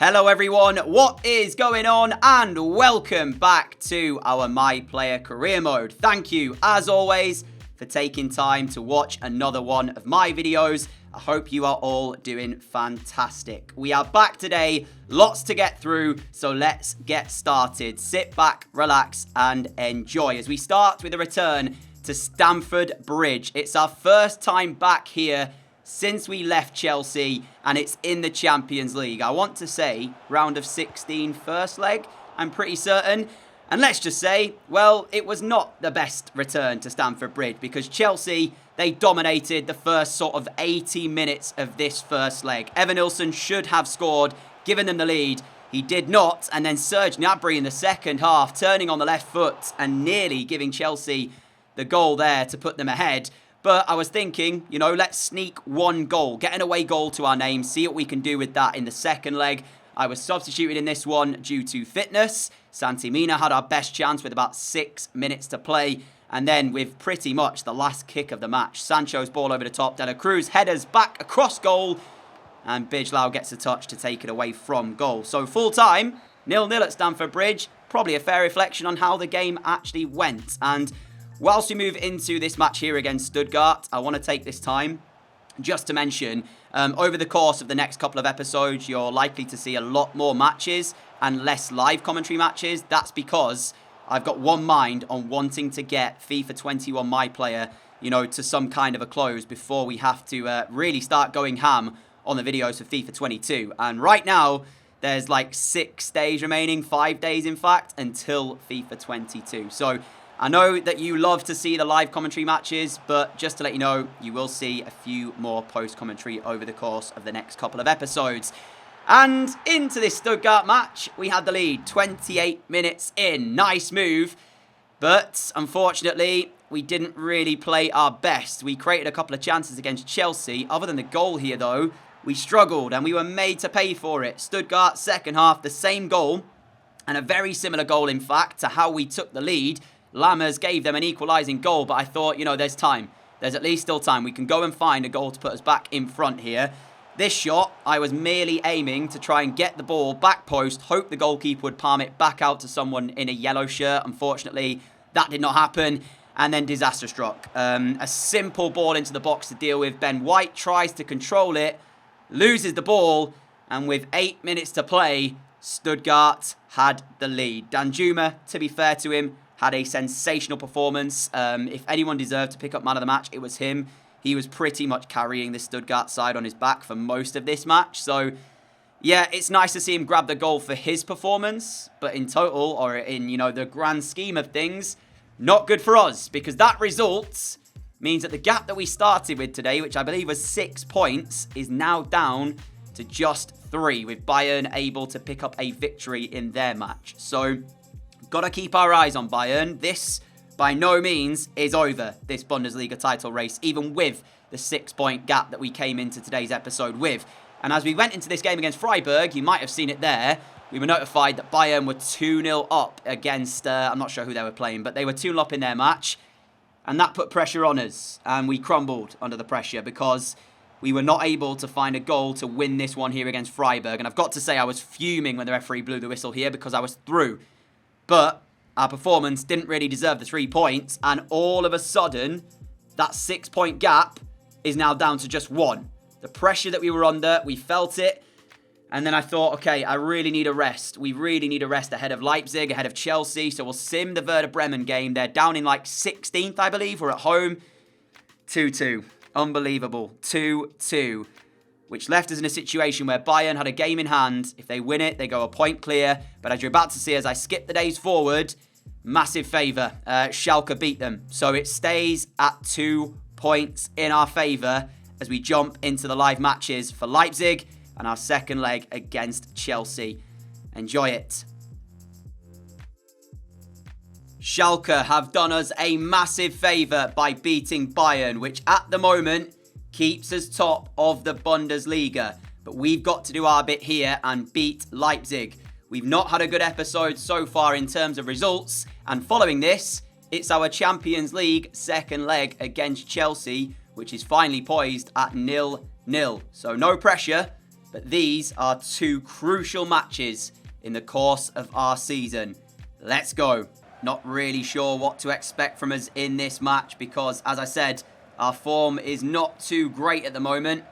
Hello everyone, what is going on? And welcome back to our My Player Career Mode. Thank you, as always, for taking time to watch another one of my videos. I hope you are all doing fantastic. We are back today, lots to get through, so let's get started. Sit back, relax, and enjoy as we start with a return to Stamford Bridge. It's our first time back here since we left Chelsea, and it's in the Champions League. I want to say round of 16 first leg, I'm pretty certain. And let's just say, well, it was not the best return to Stamford Bridge because Chelsea, they dominated the first sort of 80 minutes of this first leg. Evanilson should have scored, given them the lead. He did not, and then Serge Gnabry in the second half, turning on the left foot and nearly giving Chelsea the goal there to put them ahead. But I was thinking, you know, let's sneak one goal, get an away goal to our name, see what we can do with that in the second leg. I was substituted in this one due to fitness. Santi Mina had our best chance with about 6 minutes to play. And then with pretty much the last kick of the match, Sancho's ball over the top, De La Cruz headers back across goal. And Bijlow gets a touch to take it away from goal. So full time, 0-0 at Stamford Bridge. Probably a fair reflection on how the game actually went. And whilst we move into this match here against Stuttgart, I want to take this time just to mention, over the course of the next couple of episodes, you're likely to see a lot more matches and less live commentary matches. That's because I've got one mind on wanting to get FIFA 21 My Player, you know, to some kind of a close before we have to really start going ham on the videos for FIFA 22. And right now, there's like 6 days remaining, 5 days in fact, until FIFA 22. So I know that you love to see the live commentary matches, but just to let you know, you will see a few more post-commentary over the course of the next couple of episodes. And into this Stuttgart match, we had the lead 28 minutes in. Nice move, but unfortunately, we didn't really play our best. We created a couple of chances against Chelsea. Other than the goal here, though, we struggled and we were made to pay for it. Stuttgart, second half, the same goal, and a very similar goal, in fact, to how we took the lead. Lammers gave them an equalising goal, but I thought, you know, there's time. There's at least still time. We can go and find a goal to put us back in front here. This shot, I was merely aiming to try and get the ball back post, hope the goalkeeper would palm it back out to someone in a yellow shirt. Unfortunately, that did not happen. And then disaster struck. A simple ball into the box to deal with. Ben White tries to control it, loses the ball, and with 8 minutes to play, Stuttgart had the lead. Danjuma, to be fair to him, had a sensational performance. If anyone deserved to pick up man of the match, it was him. He was pretty much carrying the Stuttgart side on his back for most of this match. So, yeah, it's nice to see him grab the goal for his performance. But in total, or in, you know, the grand scheme of things, not good for us. Because that result means that the gap that we started with today, which I believe was 6 points, is now down to just 3. With Bayern able to pick up a victory in their match. So got to keep our eyes on Bayern. This, by no means, is over, this Bundesliga title race, even with the 6-point gap that we came into today's episode with. And as we went into this game against Freiburg, you might have seen it there, we were notified that Bayern were 2-0 up against, I'm not sure who they were playing, but they were 2-0 up in their match. And that put pressure on us, and we crumbled under the pressure because we were not able to find a goal to win this one here against Freiburg. And I've got to say, I was fuming when the referee blew the whistle here because I was through. But our performance didn't really deserve the 3 points. And all of a sudden, that 6-point gap is now down to just 1. The pressure that we were under, we felt it. And then I thought, okay, I really need a rest. We really need a rest ahead of Leipzig, ahead of Chelsea. So we'll sim the Werder Bremen game. They're down in like 16th, I believe. We're at home. 2-2. Unbelievable. 2-2. Which left us in a situation where Bayern had a game in hand. If they win it, they go a point clear. But as you're about to see, as I skip the days forward, massive favour. Schalke beat them. So it stays at 2 points in our favour as we jump into the live matches for Leipzig and our second leg against Chelsea. Enjoy it. Schalke have done us a massive favour by beating Bayern, which at the moment keeps us top of the Bundesliga. But we've got to do our bit here and beat Leipzig. We've not had a good episode so far in terms of results. And following this, it's our Champions League second leg against Chelsea, which is finally poised at 0-0. So no pressure, But these are two crucial matches in the course of our season. Let's go. Not really sure what to expect from us in this match because, as I said, our form is not too great at the moment.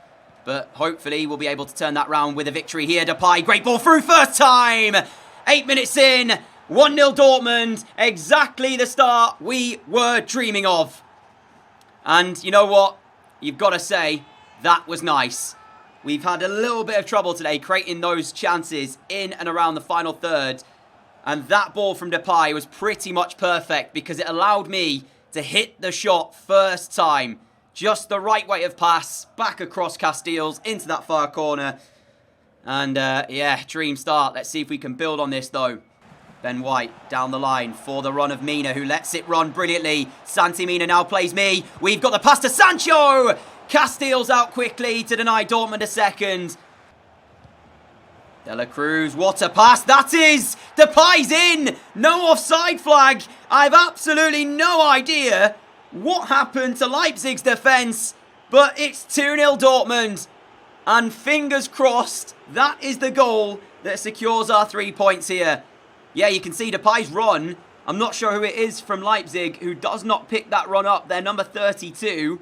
But hopefully we'll be able to turn that round with a victory here. Depay, great ball through first time. 8 minutes in, 1-0 Dortmund. Exactly the start we were dreaming of. And you know what? You've got to say, that was nice. We've had a little bit of trouble today creating those chances in and around the final third. And that ball from Depay was pretty much perfect because it allowed me to hit the shot first time. Just the right way of pass, back across Casteels, into that far corner. And yeah, dream start. Let's see if we can build on this though. Ben White down the line for the run of Mina, who lets it run brilliantly. Santi Mina now plays me. We've got the pass to Sancho. Casteels out quickly to deny Dortmund a second. De La Cruz, what a pass that is! Depay's in! No offside flag. I've absolutely no idea what happened to Leipzig's defence, but it's 2-0 Dortmund. And fingers crossed, that is the goal that secures our 3 points here. Yeah, you can see Depay's run. I'm not sure who it is from Leipzig who does not pick that run up. They're number 32.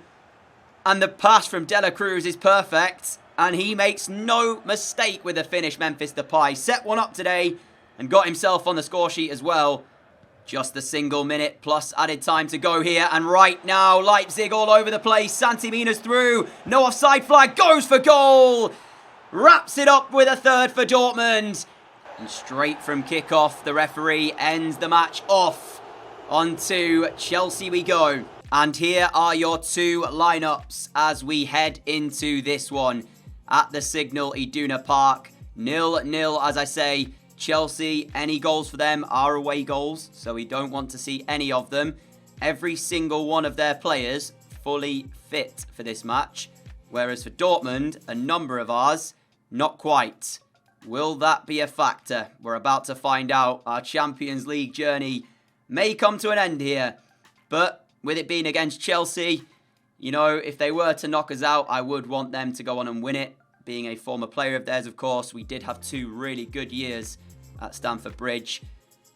And the pass from De La Cruz is perfect. And he makes no mistake with the finish, Memphis Depay. Set one up today and got himself on the score sheet as well. Just a single minute plus added time to go here. And right now, Leipzig all over the place. Santi Mina's through. No offside flag. Goes for goal. Wraps it up with a third for Dortmund. And straight from kickoff, the referee ends the match off. On to Chelsea we go. And here are your two lineups as we head into this one. At the Signal Iduna Park. 0-0, as I say. Chelsea, any goals for them are away goals, so we don't want to see any of them. Every single one of their players fully fit for this match, whereas for Dortmund, a number of ours, not quite. Will that be a factor? We're about to find out. Our Champions League journey may come to an end here, but with it being against Chelsea, you know, if they were to knock us out, I would want them to go on and win it. Being a former player of theirs, of course, we did have 2 really good years at Stamford Bridge.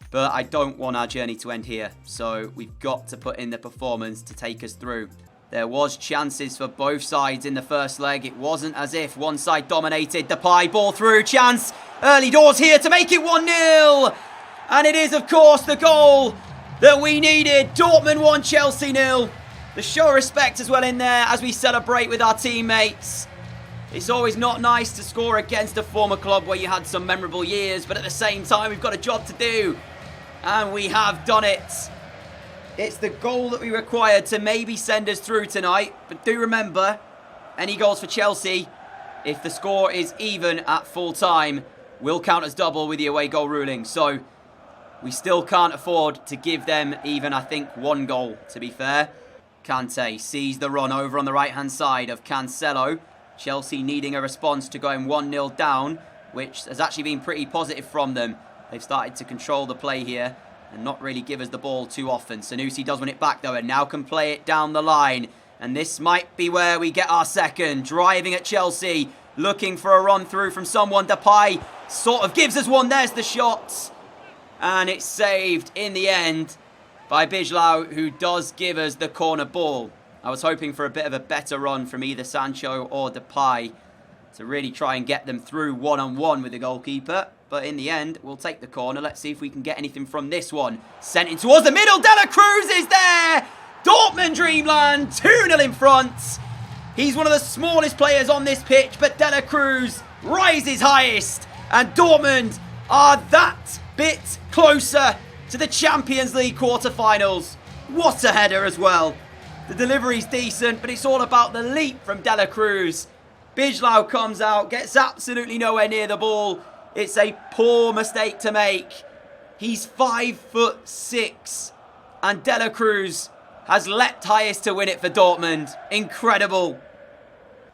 But I don't want our journey to end here. So we've got to put in the performance to take us through. There was chances for both sides in the first leg. It wasn't as if one side dominated. Depay, ball through, chance. Early doors here to make it 1-0. And it is, of course, the goal that we needed. Dortmund 1, Chelsea 0. The show of respect as well in there as we celebrate with our teammates. It's always not nice to score against a former club where you had some memorable years, but at the same time, we've got a job to do. And we have done it. It's the goal that we required to maybe send us through tonight. But do remember, any goals for Chelsea, if the score is even at full time, will count as double with the away goal ruling. So we still can't afford to give them even, I think, 1 goal, to be fair. Kante sees the run over on the right-hand side of Cancelo. Chelsea needing a response to going 1-0 down, which has actually been pretty positive from them. They've started to control the play here and not really give us the ball too often. Sanusi does win it back though and now can play it down the line. And this might be where we get our second. Driving at Chelsea, looking for a run through from someone. Depay sort of gives us one. There's the shot. And it's saved in the end by Bijlow, who does give us the corner ball. I was hoping for a bit of a better run from either Sancho or Depay to really try and get them through one-on-one with the goalkeeper. But in the end, we'll take the corner. Let's see if we can get anything from this one. Sent in towards the middle. De La Cruz is there. Dortmund Dreamland. 2-0 in front. He's one of the smallest players on this pitch, but De La Cruz rises highest. And Dortmund are that bit closer to the Champions League quarterfinals. What a header as well. The delivery's decent, but it's all about the leap from De La Cruz. Bijlow comes out, gets absolutely nowhere near the ball. It's a poor mistake to make. He's 5'6", and De La Cruz has leapt highest to win it for Dortmund. Incredible.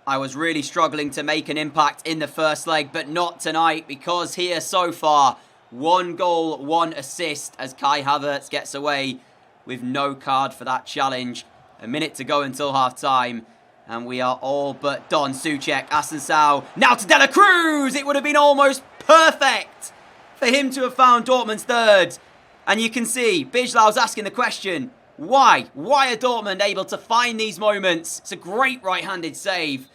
I was really struggling to make an impact in the first leg, but not tonight, because here so far, 1 goal, 1 assist as Kai Havertz gets away with no card for that challenge. A minute to go until half-time. And we are all but done. Souček, Asensao, now to De La Cruz. It would have been almost perfect for him to have found Dortmund's third. And you can see, Bijlau's asking the question, why? Why are Dortmund able to find these moments? It's a great right-handed save.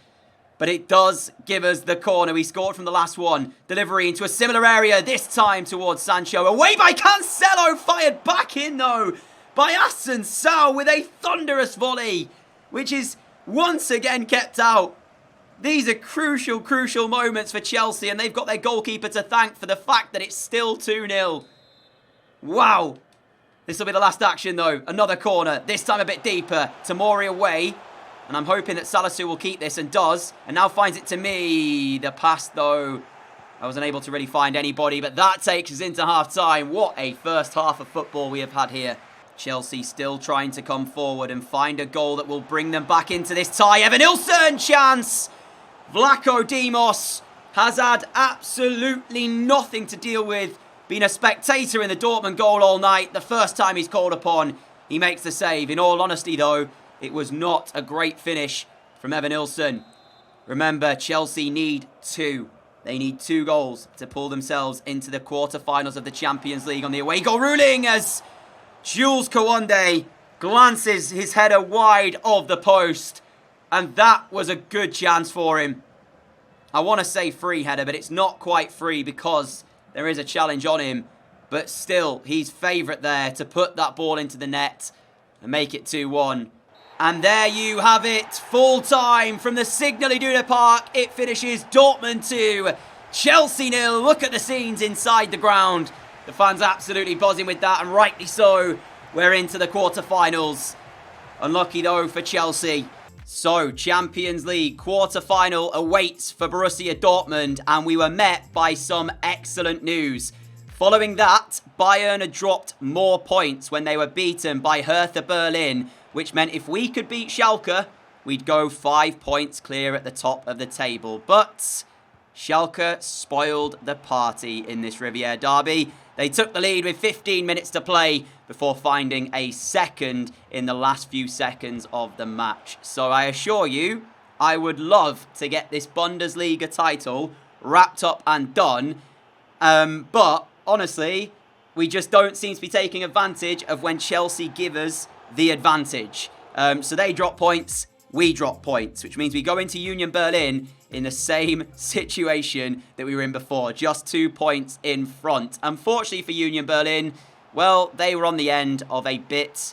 But it does give us the corner. We scored from the last one. Delivery into a similar area, this time towards Sancho. Away by Cancelo, fired back in though by Asensao with a thunderous volley, which is once again kept out. These are crucial, crucial moments for Chelsea, and they've got their goalkeeper to thank for the fact that it's still 2-0. Wow. This will be the last action though. Another corner, this time a bit deeper. Tomori away. And I'm hoping that Salisu will keep this, and does. And now finds it to me. The pass, though, I wasn't able to really find anybody. But that takes us into half-time. What a first half of football we have had here. Chelsea still trying to come forward and find a goal that will bring them back into this tie. Evanilson chance. Vlaco Dimos has had absolutely nothing to deal with. Been a spectator in the Dortmund goal all night. The first time he's called upon, he makes the save. In all honesty, though, it was not a great finish from Evanilson. Remember, Chelsea need 2. They need 2 goals to pull themselves into the quarterfinals of the Champions League on the away goal ruling as Jules Koundé glances his header wide of the post. And that was a good chance for him. I want to say free header, but it's not quite free because there is a challenge on him. But still, he's favourite there to put that ball into the net and make it 2-1. And there you have it, full time from the Signal Iduna Park. It finishes Dortmund 2, Chelsea 0. Look at the scenes inside the ground. The fans absolutely buzzing with that, and rightly so. We're into the quarterfinals. Unlucky though for Chelsea. So, Champions League quarter-final awaits for Borussia Dortmund, and we were met by some excellent news. Following that, Bayern had dropped more points when they were beaten by Hertha Berlin, which meant if we could beat Schalke, we'd go 5 points clear at the top of the table. But Schalke spoiled the party in this Riviera derby. They took the lead with 15 minutes to play before finding a second in the last few seconds of the match. So I assure you, I would love to get this Bundesliga title wrapped up and done. But honestly, we just don't seem to be taking advantage of when Chelsea give us the advantage. So they drop points, we drop points, which means we go into Union Berlin in the same situation that we were in before, just 2 points in front. Unfortunately for Union Berlin, well, they were on the end of a bit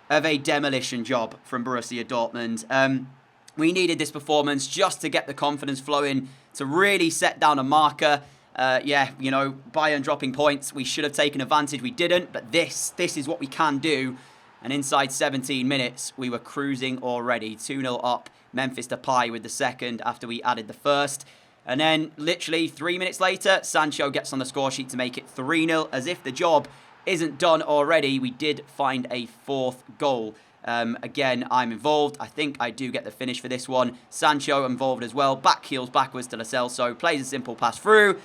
of a demolition job from Borussia Dortmund. We needed this performance just to get the confidence flowing, to really set down a marker. Yeah, you know, Bayern dropping points, we should have taken advantage, we didn't, but this is what we can do. And inside 17 minutes, we were cruising already. 2-0 up, Memphis Depay with the second after we added the first. And then, literally 3 minutes later, Sancho gets on the score sheet to make it 3-0. As if the job isn't done already, we did find a 4th goal. Again, I'm involved. I think I do get the finish for this one. Sancho involved as well. Back heels backwards to Lo Celso. Plays a simple pass through.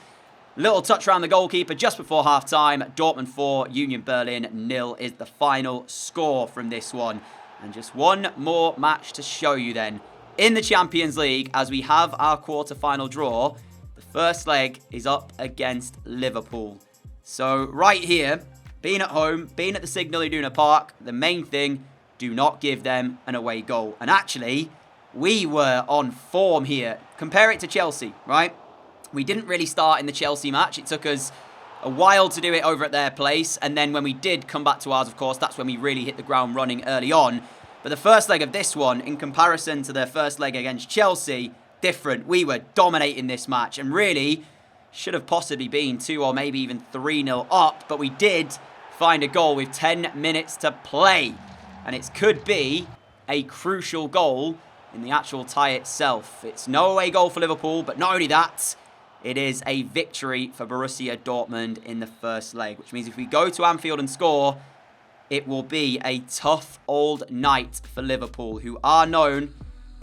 Little touch around the goalkeeper just before half-time. Dortmund 4, Union Berlin 0 is the final score from this one. And just one more match to show you then. In the Champions League, as we have our quarter-final draw, the first leg is up against Liverpool. So right here, being at home, being at the Signal Iduna Park, the main thing, do not give them an away goal. And actually, we were on form here. Compare it to Chelsea, right? We didn't really start in the Chelsea match. It took us a while to do it over at their place. And then when we did come back to ours, of course, that's when we really hit the ground running early on. But the first leg of this one, in comparison to the first leg against Chelsea, different. We were dominating this match and really should have possibly been 2 or maybe even 3-0 up. But we did find a goal with 10 minutes to play. And it could be a crucial goal in the actual tie itself. It's no away goal for Liverpool, but not only that, it is a victory for Borussia Dortmund in the first leg, which means if we go to Anfield and score, it will be a tough old night for Liverpool, who are known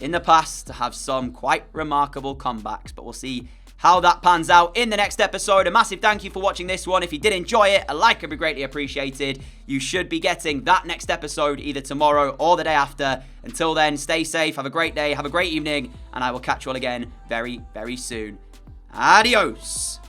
in the past to have some quite remarkable comebacks. But we'll see how that pans out in the next episode. A massive thank you for watching this one. If you did enjoy it, a like would be greatly appreciated. You should be getting that next episode either tomorrow or the day after. Until then, stay safe, have a great day, have a great evening, and I will catch you all again very, very soon. Adios.